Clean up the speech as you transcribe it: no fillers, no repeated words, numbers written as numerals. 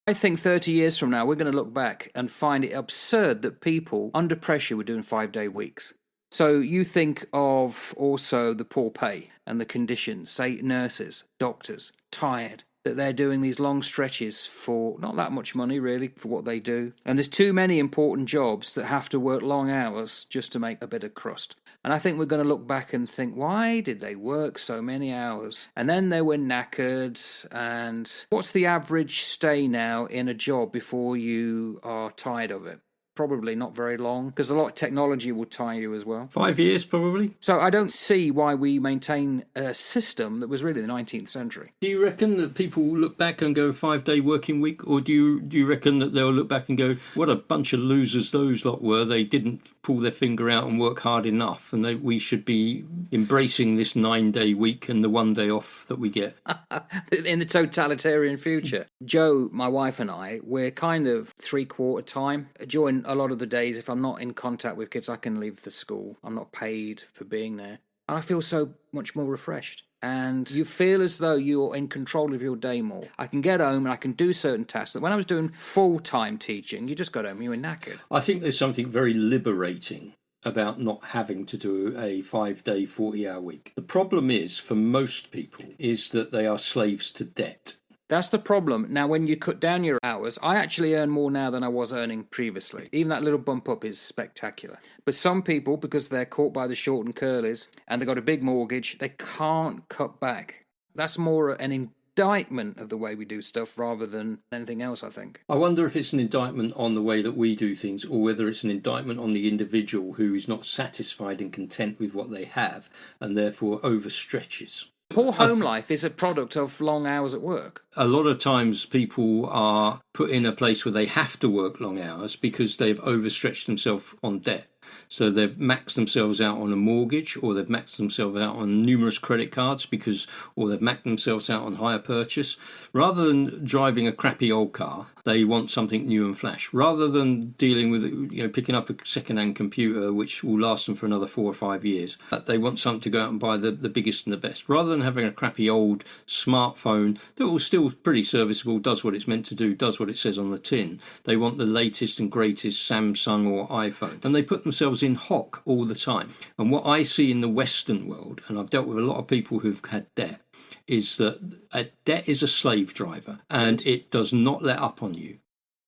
I think 30 years from now, we're going to look back and find it absurd that people under pressure were doing 5-day weeks. So you think of also the poor pay and the conditions, say nurses, doctors, tired, that they're doing these long stretches for not that much money really for what they do. And there's too many important jobs that have to work long hours just to make a bit of crust. And I think we're going to look back and think, why did they work so many hours? And then they were knackered. And what's the average stay now in a job before you are tired of it? Probably not very long, because a lot of technology will tire you as well. 5 years, probably. So I don't see why we maintain a system that was really the 19th century. Do you reckon that people will look back and go 5-day working week, or do you reckon that they'll look back and go, what a bunch of losers those lot were? They didn't pull their finger out and work hard enough, and we should be embracing this 9-day week and the 1 day off that we get. In the totalitarian future. Jo, my wife, and I, we're kind of 3/4 time. During a lot of the days, if I'm not in contact with kids, I can leave the school. I'm not paid for being there. And I feel so much more refreshed. And you feel as though you're in control of your day more. I can get home and I can do certain tasks that when I was doing full-time teaching, you just got home, you were knackered. I think there's something very liberating about not having to do a 5-day, 40-hour week. The problem is, for most people, is that they are slaves to debt. That's the problem. Now, when you cut down your hours, I actually earn more now than I was earning previously. Even that little bump up is spectacular. But some people, because they're caught by the short and curlies and they've got a big mortgage, they can't cut back. That's more an indictment of the way we do stuff rather than anything else, I think. I wonder if it's an indictment on the way that we do things, or whether it's an indictment on the individual who is not satisfied and content with what they have and therefore overstretches. Poor home life is a product of long hours at work. A lot of times people are put in a place where they have to work long hours because they've overstretched themselves on debt. So they've maxed themselves out on a mortgage, or they've maxed themselves out on numerous credit cards or they've maxed themselves out on hire purchase. Rather than driving a crappy old car, they want something new and flash. Rather than dealing with, picking up a second-hand computer which will last them for another 4 or 5 years, they want something to go out and buy the biggest and the best. Rather than having a crappy old smartphone that will still pretty serviceable, does what it's meant to do, does what it says on the tin, they want the latest and greatest Samsung or iPhone. And they put themselves in hock all the time. And what I see in the Western world, and I've dealt with a lot of people who've had debt, is that debt is a slave driver, and it does not let up on you.